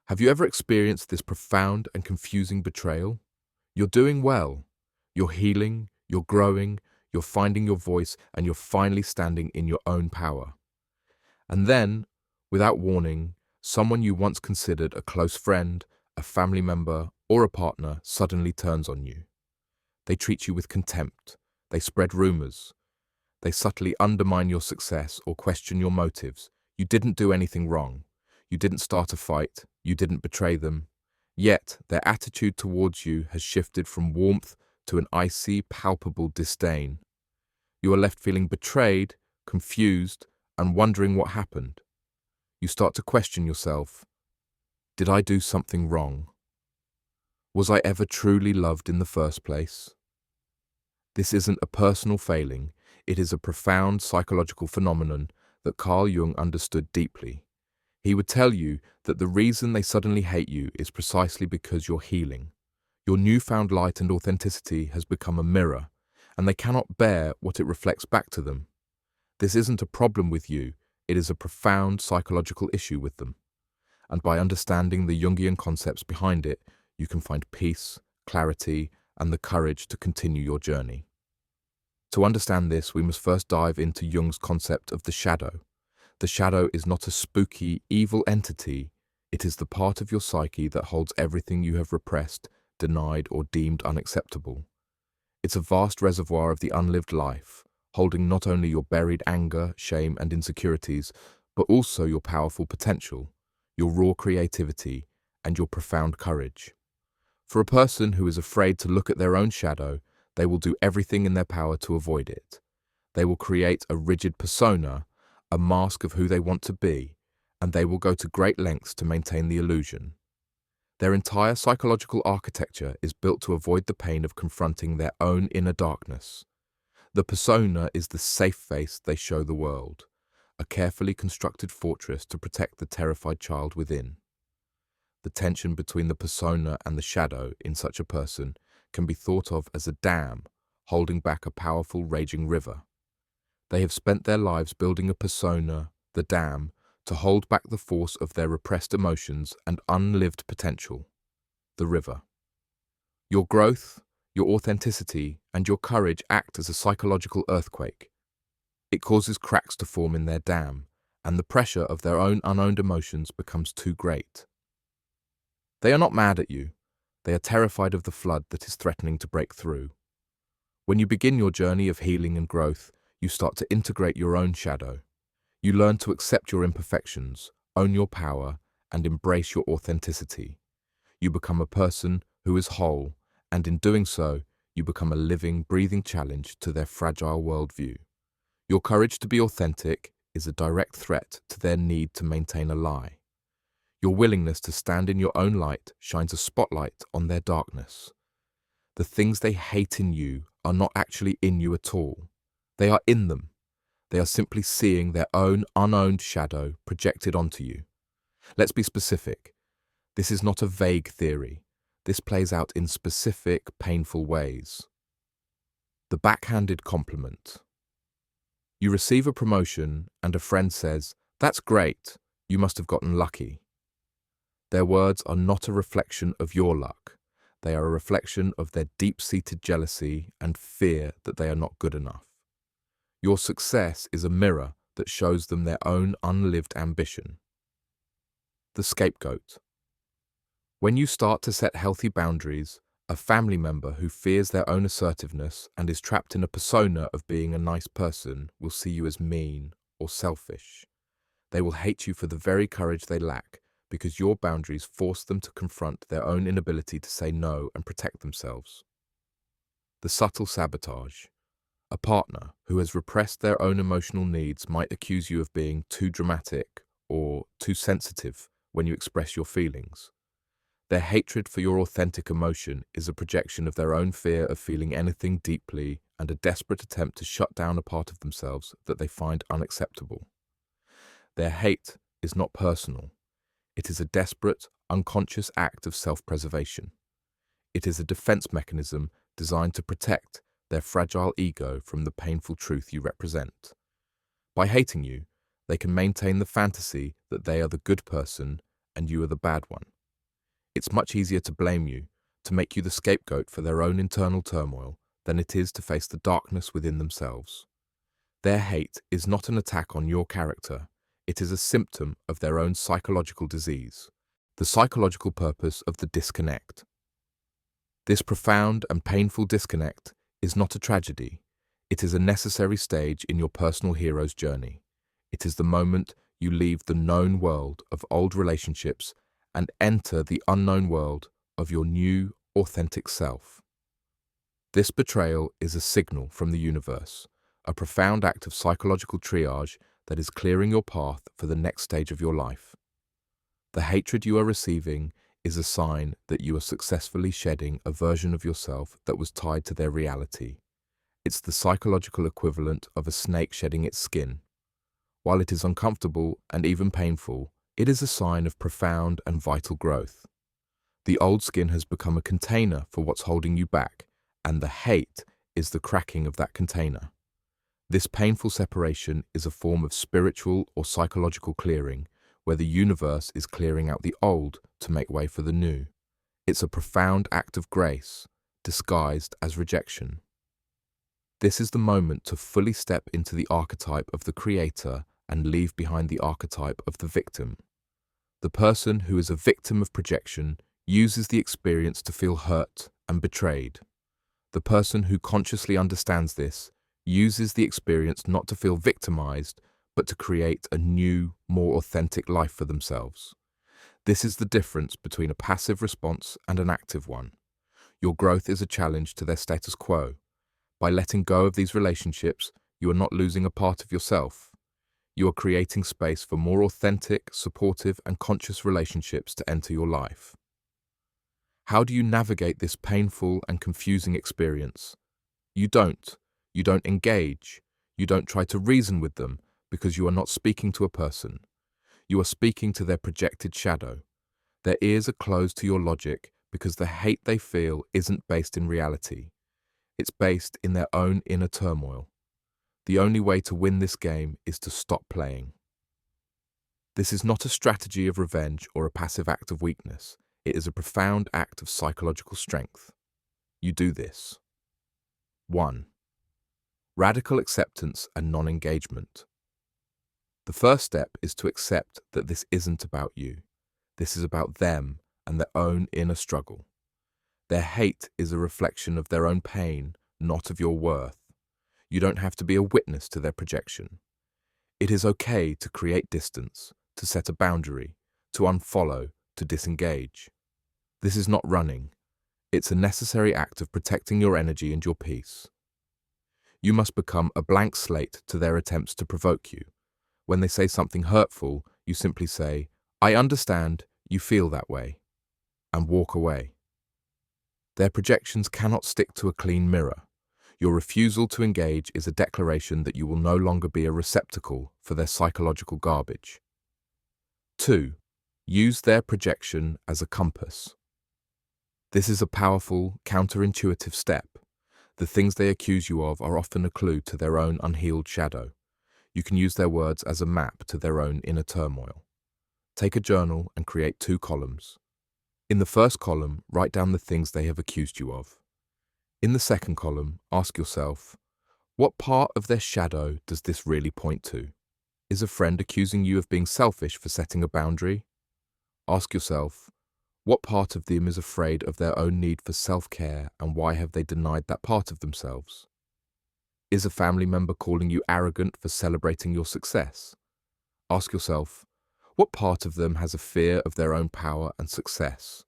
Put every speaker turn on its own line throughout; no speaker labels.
Have you ever experienced this profound and confusing betrayal? You're doing well. You're healing, you're growing, you're finding your voice, and you're finally standing in your own power. And then, without warning, someone you once considered a close friend, a family member, or a partner suddenly turns on you. They treat you with contempt. They spread rumors. They subtly undermine your success or question your motives. You didn't do anything wrong. You didn't start a fight. You didn't betray them. Yet, their attitude towards you has shifted from warmth to an icy, palpable disdain. You are left feeling betrayed, confused, and wondering what happened. You start to question yourself. Did I do something wrong? Was I ever truly loved in the first place? This isn't a personal failing. It is a profound psychological phenomenon that Carl Jung understood deeply. He would tell you that the reason they suddenly hate you is precisely because you're healing. Your newfound light and authenticity has become a mirror, and they cannot bear what it reflects back to them. This isn't a problem with you, it is a profound psychological issue with them. And by understanding the Jungian concepts behind it, you can find peace, clarity, and the courage to continue your journey. To understand this, we must first dive into Jung's concept of the shadow. The shadow is not a spooky, evil entity. It is the part of your psyche that holds everything you have repressed, denied, or deemed unacceptable. It's a vast reservoir of the unlived life, holding not only your buried anger, shame, and insecurities, but also your powerful potential, your raw creativity, and your profound courage. For a person who is afraid to look at their own shadow, they will do everything in their power to avoid it. They will create a rigid persona, a mask of who they want to be, and they will go to great lengths to maintain the illusion. Their entire psychological architecture is built to avoid the pain of confronting their own inner darkness. The persona is the safe face they show the world, a carefully constructed fortress to protect the terrified child within. The tension between the persona and the shadow in such a person can be thought of as a dam holding back a powerful raging river. They have spent their lives building a persona, the dam, to hold back the force of their repressed emotions and unlived potential, the river. Your growth, your authenticity, and your courage act as a psychological earthquake. It causes cracks to form in their dam, and the pressure of their own unowned emotions becomes too great. They are not mad at you. They are terrified of the flood that is threatening to break through. When you begin your journey of healing and growth, you start to integrate your own shadow. You learn to accept your imperfections, own your power, and embrace your authenticity. You become a person who is whole, and in doing so, you become a living, breathing challenge to their fragile worldview. Your courage to be authentic is a direct threat to their need to maintain a lie. Your willingness to stand in your own light shines a spotlight on their darkness. The things they hate in you are not actually in you at all. They are in them. They are simply seeing their own unowned shadow projected onto you. Let's be specific. This is not a vague theory. This plays out in specific, painful ways. The backhanded compliment. You receive a promotion and a friend says, "That's great, you must have gotten lucky." Their words are not a reflection of your luck. They are a reflection of their deep-seated jealousy and fear that they are not good enough. Your success is a mirror that shows them their own unlived ambition. The scapegoat. When you start to set healthy boundaries, a family member who fears their own assertiveness and is trapped in a persona of being a nice person will see you as mean or selfish. They will hate you for the very courage they lack because your boundaries force them to confront their own inability to say no and protect themselves. The subtle sabotage. A partner who has repressed their own emotional needs might accuse you of being too dramatic or too sensitive when you express your feelings. Their hatred for your authentic emotion is a projection of their own fear of feeling anything deeply and a desperate attempt to shut down a part of themselves that they find unacceptable. Their hate is not personal. It is a desperate, unconscious act of self-preservation. It is a defense mechanism designed to protect their fragile ego from the painful truth you represent. By hating you, they can maintain the fantasy that they are the good person and you are the bad one. It's much easier to blame you, to make you the scapegoat for their own internal turmoil, than it is to face the darkness within themselves. Their hate is not an attack on your character, it is a symptom of their own psychological disease, the psychological purpose of the disconnect. This profound and painful disconnect is not a tragedy, it is a necessary stage in your personal hero's journey. It is the moment you leave the known world of old relationships and enter the unknown world of your new, authentic self. This betrayal is a signal from the universe, a profound act of psychological triage that is clearing your path for the next stage of your life. The hatred you are receiving is a sign that you are successfully shedding a version of yourself that was tied to their reality. It's the psychological equivalent of a snake shedding its skin. While it is uncomfortable and even painful, it is a sign of profound and vital growth. The old skin has become a container for what's holding you back, and the hate is the cracking of that container. This painful separation is a form of spiritual or psychological clearing, where the universe is clearing out the old to make way for the new. It's a profound act of grace, disguised as rejection. This is the moment to fully step into the archetype of the creator and leave behind the archetype of the victim. The person who is a victim of projection uses the experience to feel hurt and betrayed. The person who consciously understands this uses the experience not to feel victimized, but to create a new, more authentic life for themselves. This is the difference between a passive response and an active one. Your growth is a challenge to their status quo. By letting go of these relationships, you are not losing a part of yourself. You are creating space for more authentic, supportive, and conscious relationships to enter your life. How do you navigate this painful and confusing experience? You don't. You don't engage. You don't try to reason with them because you are not speaking to a person. You are speaking to their projected shadow. Their ears are closed to your logic because the hate they feel isn't based in reality. It's based in their own inner turmoil. The only way to win this game is to stop playing. This is not a strategy of revenge or a passive act of weakness. It is a profound act of psychological strength. You do this. 1. Radical acceptance and non-engagement. The first step is to accept that this isn't about you. This is about them and their own inner struggle. Their hate is a reflection of their own pain, not of your worth. You don't have to be a witness to their projection. It is okay to create distance, to set a boundary, to unfollow, to disengage. This is not running. It's a necessary act of protecting your energy and your peace. You must become a blank slate to their attempts to provoke you. When they say something hurtful, you simply say, "I understand, you feel that way," and walk away. Their projections cannot stick to a clean mirror. Your refusal to engage is a declaration that you will no longer be a receptacle for their psychological garbage. 2. Use their projection as a compass. This is a powerful, counterintuitive step. The things they accuse you of are often a clue to their own unhealed shadow. You can use their words as a map to their own inner turmoil. Take a journal and create 2 columns. In the first column, write down the things they have accused you of. In the second column, ask yourself, what part of their shadow does this really point to? Is a friend accusing you of being selfish for setting a boundary? Ask yourself, what part of them is afraid of their own need for self-care and why have they denied that part of themselves? Is a family member calling you arrogant for celebrating your success? Ask yourself, what part of them has a fear of their own power and success?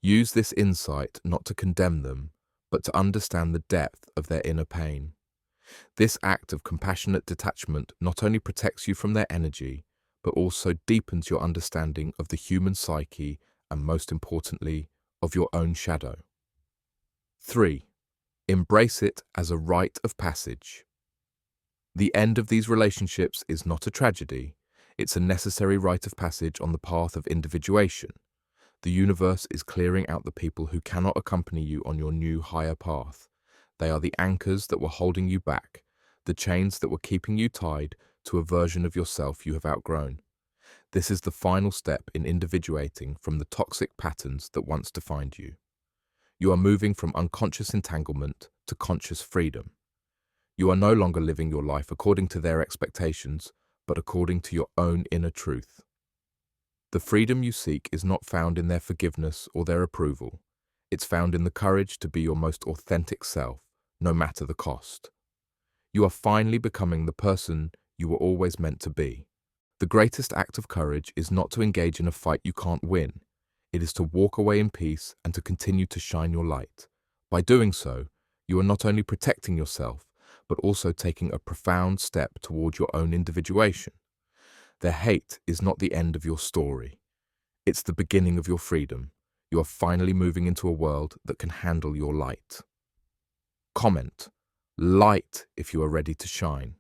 Use this insight not to condemn them, but to understand the depth of their inner pain. This act of compassionate detachment not only protects you from their energy, but also deepens your understanding of the human psyche and, most importantly, of your own shadow. 3. Embrace it as a rite of passage. The end of these relationships is not a tragedy. It's a necessary rite of passage on the path of individuation. The universe is clearing out the people who cannot accompany you on your new higher path. They are the anchors that were holding you back, the chains that were keeping you tied to a version of yourself you have outgrown. This is the final step in individuating from the toxic patterns that once defined you. You are moving from unconscious entanglement to conscious freedom. You are no longer living your life according to their expectations, but according to your own inner truth. The freedom you seek is not found in their forgiveness or their approval. It's found in the courage to be your most authentic self, no matter the cost. You are finally becoming the person you were always meant to be. The greatest act of courage is not to engage in a fight you can't win. It is to walk away in peace and to continue to shine your light. By doing so, you are not only protecting yourself, but also taking a profound step toward your own individuation. Their hate is not the end of your story. It's the beginning of your freedom. You are finally moving into a world that can handle your light. Comment: light if you are ready to shine.